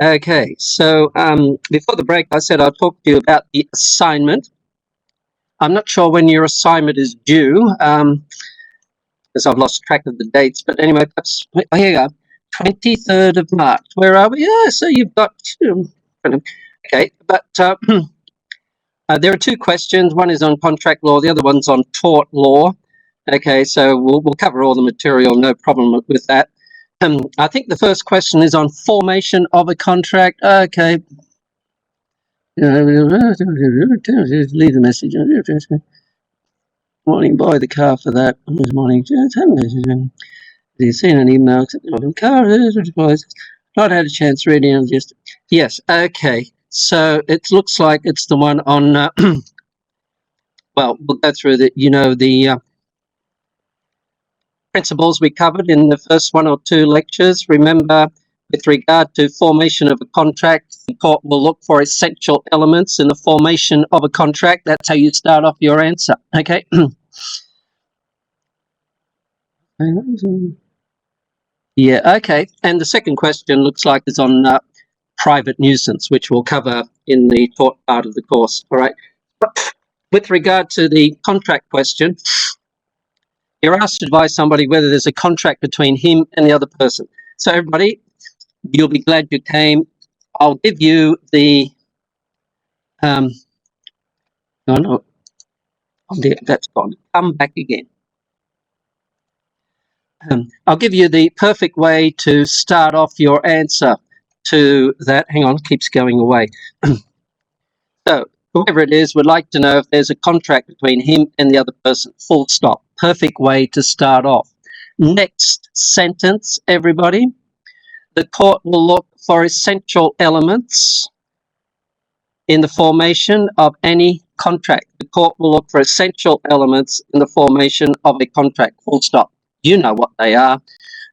Okay, so before the break, I said I'll talk to you about the assignment. I'm not sure when your assignment is due, because I've lost track of the dates. But anyway, that's, here you go, 23rd of March. Where are we? Yeah, so you've got, okay, but there are two questions. One is on contract law, the other one's on tort law. Okay, so we'll cover all the material, no problem with that. I think the first question is on formation of a contract. Okay. Leave the message. Morning, buy the car for that. This morning. Have you seen an email? Not had a chance reading. Just yes. Okay. So it looks like it's the one on. Well, we'll go through the. The principles we covered in the first one or two lectures. Remember, with regard to formation of a contract, the court will look for essential elements in the formation of a contract. That's how you start off your answer. Okay. Yeah, okay. And the second question looks like is on private nuisance, which we'll cover in the tort part of the course. All right. With regard to the contract question, you're asked to advise somebody whether there's a contract between him and the other person. So everybody, you'll be glad you came. I'll give you the no, that's gone. Come back again. I'll give you the perfect way to start off your answer to that. Hang on, keeps going away. So whoever it is would like to know if there's a contract between him and the other person. Full stop. Perfect way to start off. Next sentence, everybody. The court will look for essential elements in the formation of any contract. The court will look for essential elements in the formation of a contract. Full stop. You know what they are.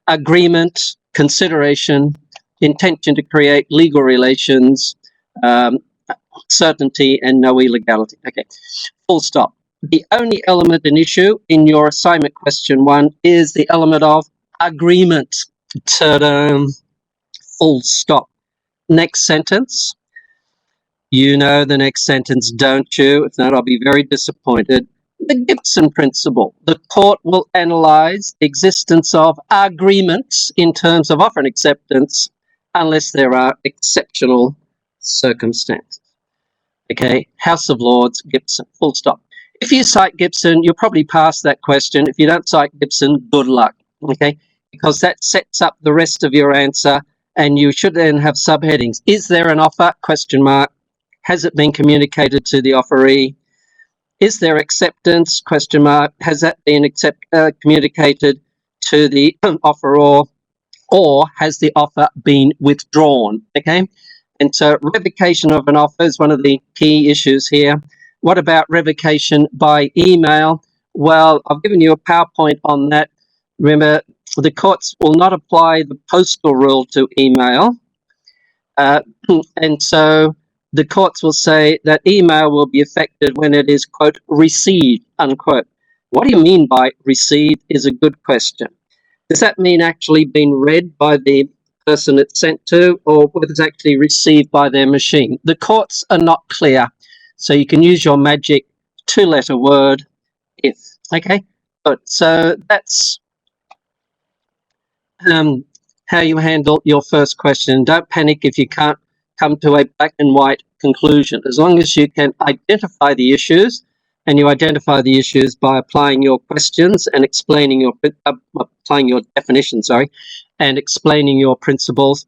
Agreement, consideration, intention to create legal relations, certainty, and no illegality. Okay, full stop. The only element in issue in your assignment question 1 is the element of agreement. Ta-da! Full stop. Next sentence. You know the next sentence, don't you? If not, I'll be very disappointed. The Gibson principle. The court will analyze the existence of agreements in terms of offer and acceptance unless there are exceptional circumstances. Okay, House of Lords, Gibson, full stop. If you cite Gibson, you'll probably pass that question. If you don't cite Gibson, good luck, okay? Because that sets up the rest of your answer, and you should then have subheadings. Is there an offer? Question mark. Has it been communicated to the offeree? Is there acceptance? Question mark. Has that been communicated to the offeror? Or has the offer been withdrawn? Okay? And so revocation of an offer is one of the key issues here. What about revocation by email? Well, I've given you a PowerPoint on that. Remember, the courts will not apply the postal rule to email. And so the courts will say that email will be affected when it is, quote, received, unquote. What do you mean by received is a good question. Does that mean actually being read by the person it's sent to, or whether it's actually received by their machine? The courts are not clear, so you can use your magic 2-letter word, if. Okay, but so that's how you handle your first question. Don't panic if you can't come to a black and white conclusion. As long as you can identify the issues, and you identify the issues by applying your questions and explaining your applying your definition, and explaining your principles,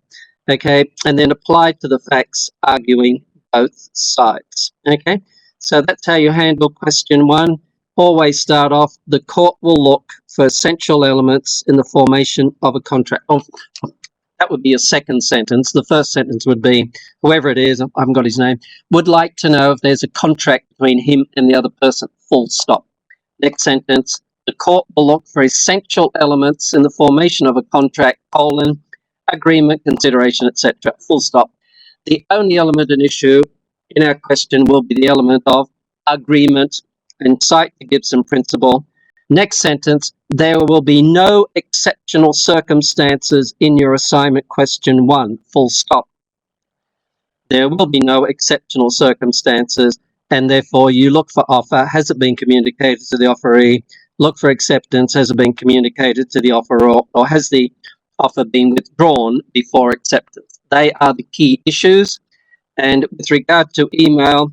okay, and then apply to the facts, arguing both sides. Okay, so that's how you handle question 1. Always start off, the court will look for essential elements in the formation of a contract. Oh, that would be a second sentence. The first sentence would be, whoever it is, I haven't got his name, would like to know if there's a contract between him and the other person. Full stop. Next sentence, the court will look for essential elements in the formation of a contract, agreement, consideration, etc. Full stop. The only element in issue in our question will be the element of agreement, and cite the Gibson principle. Next sentence, there will be no exceptional circumstances in your assignment question 1, full stop. There will be no exceptional circumstances, and therefore you look for offer. Has it been communicated to the offeree? Look for acceptance. Has it been communicated to the offeror, or has the offer been withdrawn before acceptance? They are the key issues. And with regard to email,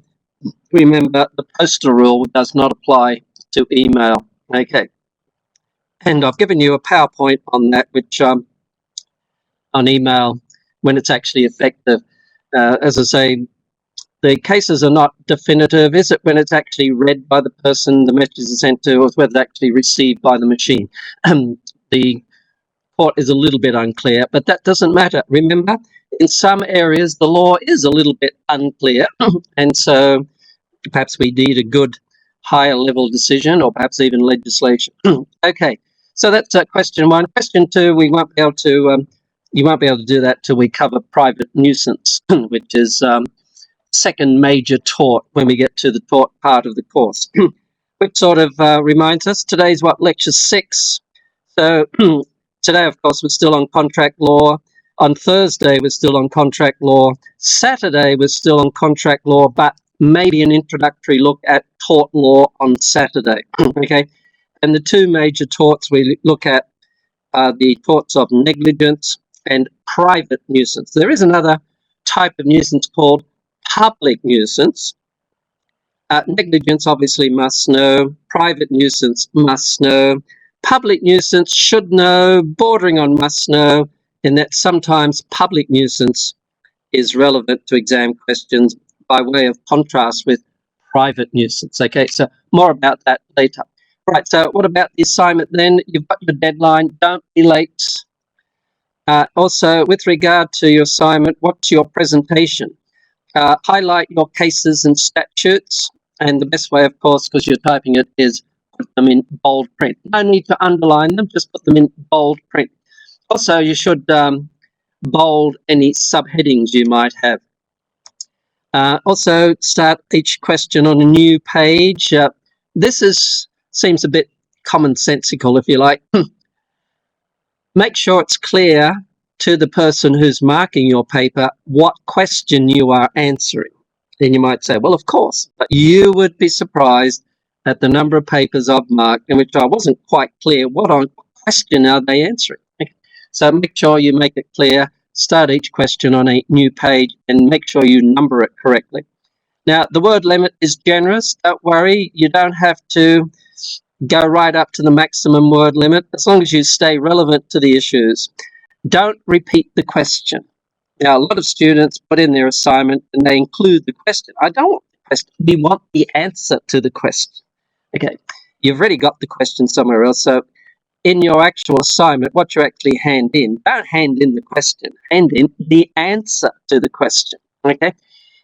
remember the postal rule does not apply to email. Okay. And I've given you a PowerPoint on that, which on email, when it's actually effective. As I say, the cases are not definitive. Is it when it's actually read by the person the message is sent to, or whether it's actually received by the machine? The court is a little bit unclear, but that doesn't matter. Remember, in some areas, the law is a little bit unclear, and so perhaps we need a good higher level decision, or perhaps even legislation. Okay, so that's question one. Question two, we won't be able to, you won't be able to do that till we cover private nuisance, which is second major tort when we get to the tort part of the course. Which sort of reminds us, today's what, lecture 6. So today, of course, we're still on contract law. On Thursday, we're still on contract law. Saturday, we're still on contract law, but maybe an introductory look at tort law on Saturday. Okay, and the two major torts we look at are the torts of negligence and private nuisance. There is another type of nuisance called public nuisance. Negligence obviously must know. Private nuisance must know. Public nuisance should know, bordering on must know, in that sometimes public nuisance is relevant to exam questions by way of contrast with private nuisance. Okay, so more about that later. Right, so what about the assignment then? You've got your deadline, don't be late. Also, with regard to your assignment, what's your presentation? Highlight your cases and statutes, and the best way, of course, because you're typing it, is put them in bold print. No need to underline them, just put them in bold print. Also, you should bold any subheadings you might have. Also, start each question on a new page. This seems a bit commonsensical, if you like. Make sure it's clear to the person who's marking your paper what question you are answering. Then you might say, well, of course, but you would be surprised at the number of papers I've marked in which I wasn't quite clear what question are they answering. So make sure you make it clear, start each question on a new page, and make sure you number it correctly. Now, the word limit is generous. Don't worry, you don't have to go right up to the maximum word limit, as long as you stay relevant to the issues. Don't repeat the question. Now, a lot of students put in their assignment and they include the question. I don't want the question. We want the answer to the question. Okay, you've already got the question somewhere else. So in your actual assignment, what you actually hand in, don't hand in the question, hand in the answer to the question. Okay,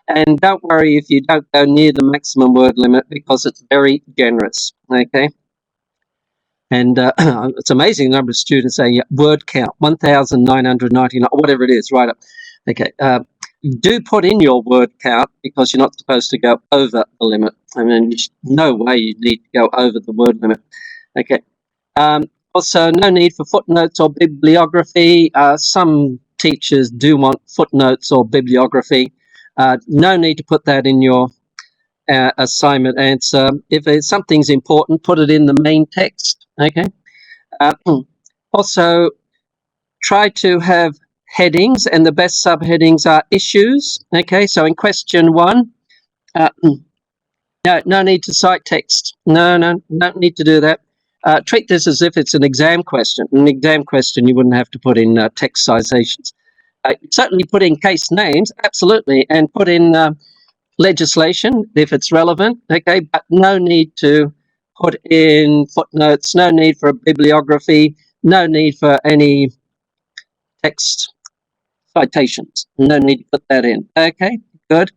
and don't worry if you don't go near the maximum word limit, because it's very generous. Okay. And it's amazing the number of students saying word count, 1,999, whatever it is, right up. Okay, do put in your word count, because you're not supposed to go over the limit. I mean, no way you need to go over the word limit. Okay. Also, no need for footnotes or bibliography. Some teachers do want footnotes or bibliography. No need to put that in your assignment answer. If something's important, put it in the main text. Okay. Also, try to have headings, and the best subheadings are issues. Okay, so in question 1, no need to cite text. No, don't need to do that. Treat this as if it's an exam question. An exam question, you wouldn't have to put in text citations. Certainly put in case names, absolutely, and put in legislation if it's relevant. Okay, but no need to put in footnotes, no need for a bibliography, no need for any text citations. No need to put that in. Okay, good.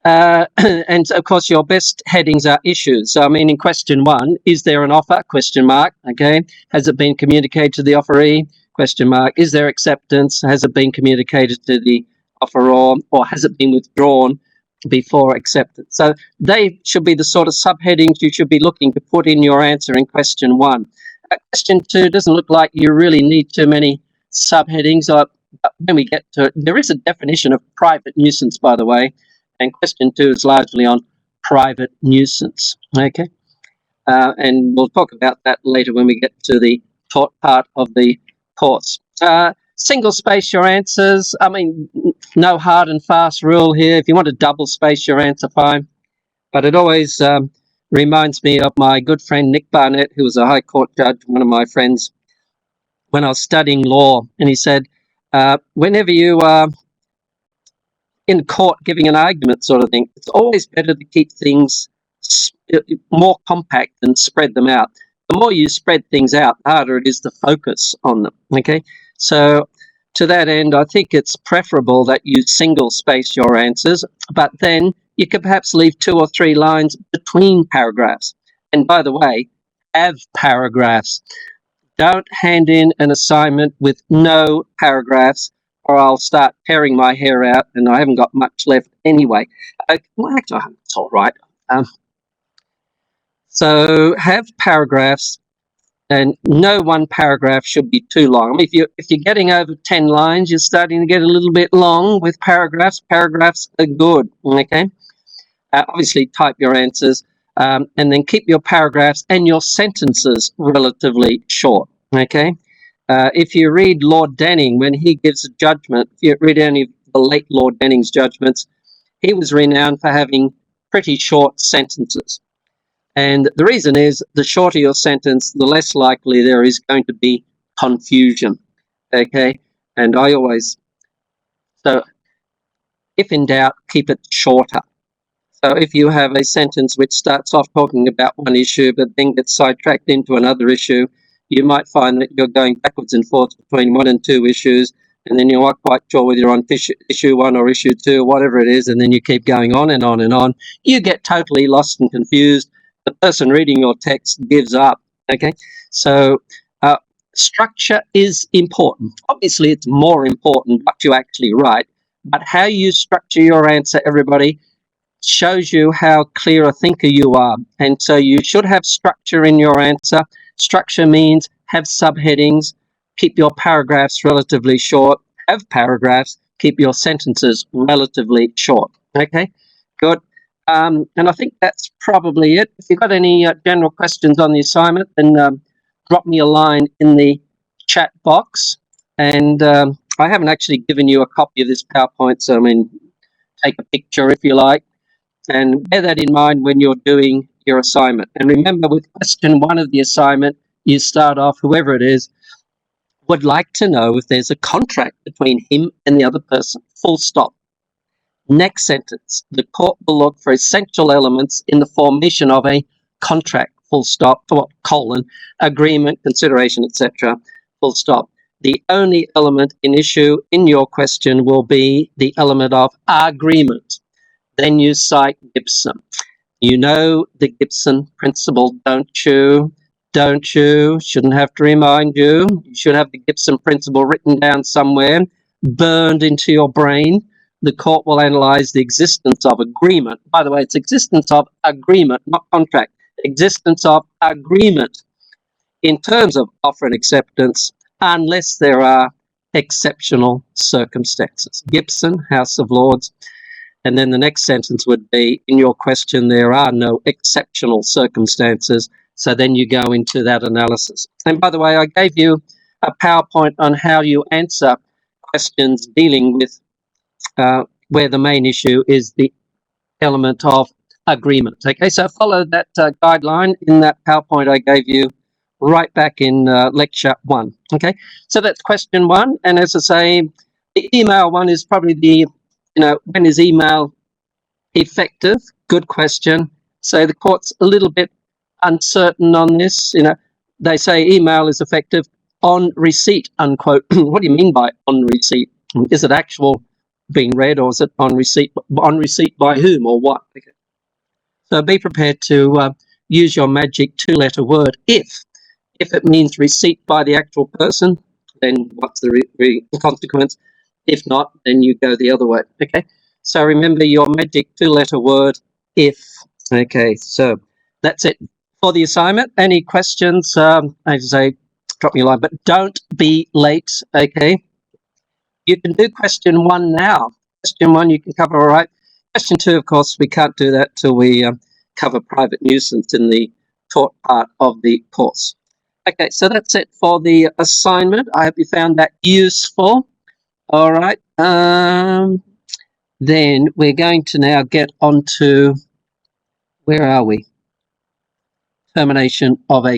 And of course, your best headings are issues. So, I mean, in question 1, is there an offer? Question mark. Okay, has it been communicated to the offeree? Question mark. Is there acceptance? Has it been communicated to the offeror, or has it been withdrawn before acceptance? So they should be the sort of subheadings you should be looking to put in your answer in question 1. Question 2 doesn't look like you really need too many subheadings. But when we get to it, there is a definition of private nuisance, by the way, and question 2 is largely on private nuisance. Okay, and we'll talk about that later when we get to the taught part of the course. Single space your answers. I mean, no hard and fast rule here. If you want to double space your answer, fine. But it always reminds me of my good friend Nick Barnett, who was a High Court judge, one of my friends, when I was studying law. And he said, whenever you are in court giving an argument sort of thing, it's always better to keep things more compact than spread them out. The more you spread things out, the harder it is to focus on them. Okay, so to that end, I think it's preferable that you single space your answers, but then you could perhaps leave 2 or 3 lines between paragraphs. And by the way, have paragraphs. Don't hand in an assignment with no paragraphs, or I'll start tearing my hair out and I haven't got much left anyway. Well, actually, it's all right. So have paragraphs, and no one paragraph should be too long. I mean, if you're getting over 10 lines, you're starting to get a little bit long with paragraphs. Paragraphs are good, okay? Obviously, type your answers, and then keep your paragraphs and your sentences relatively short, okay? If you read Lord Denning, when he gives a judgment, if you read any of the late Lord Denning's judgments, he was renowned for having pretty short sentences. And the reason is, the shorter your sentence, the less likely there is going to be confusion, okay? And I always, so if in doubt, keep it shorter. So if you have a sentence which starts off talking about one issue but then gets sidetracked into another issue, you might find that you're going backwards and forwards between 1 and 2 issues, and then you're not quite sure whether you're on issue 1 or issue 2, whatever it is, and then you keep going on and on and on. You get totally lost and confused. The person reading your text gives up, okay? So structure is important. Obviously, it's more important what you actually write, but how you structure your answer, everybody, shows you how clear a thinker you are. And so you should have structure in your answer. Structure means have subheadings, keep your paragraphs relatively short, have paragraphs, keep your sentences relatively short. Okay, good. And I think that's probably it. If you've got any general questions on the assignment, then drop me a line in the chat box. And I haven't actually given you a copy of this PowerPoint, so I mean, take a picture if you like. And bear that in mind when you're doing your assignment. And remember, with question 1 of the assignment, you start off, whoever it is, would like to know if there's a contract between him and the other person, full stop. Next sentence, the court will look for essential elements in the formation of a contract, full stop, colon, agreement, consideration, etc., full stop. The only element in issue in your question will be the element of agreement. Then you cite Gibson. You know the Gibson principle, don't you? Don't you? Shouldn't have to remind you. You should have the Gibson principle written down somewhere, burned into your brain. The court will analyze the existence of agreement. By the way, it's existence of agreement, not contract. Existence of agreement in terms of offer and acceptance, unless there are exceptional circumstances. Gibson, House of Lords. And then the next sentence would be, in your question, there are no exceptional circumstances. So then you go into that analysis. And by the way, I gave you a PowerPoint on how you answer questions dealing with where the main issue is the element of agreement. Okay, so follow that guideline in that PowerPoint I gave you right back in lecture 1. Okay, so that's question 1. And as I say, the email one is probably the, when is email effective? Good question. So the court's a little bit uncertain on this. They say email is effective on receipt, unquote. What do you mean by on receipt? Is it actual being read, or is it on receipt? On receipt by whom or what? Okay. So be prepared to use your magic 2-letter word if. If it means receipt by the actual person, then what's the consequence? If not, then you go the other way. Okay. So remember your magic 2-letter word, if. Okay. So that's it for the assignment. Any questions? As I say, drop me a line, but don't be late. Okay. You can do question 1 now. Question 1 you can cover all right. Question 2, of course, we can't do that till we cover private nuisance in the taught part of the course. Okay, so that's it for the assignment. I hope you found that useful. All right. Then we're going to now get on to, where are we? Termination of a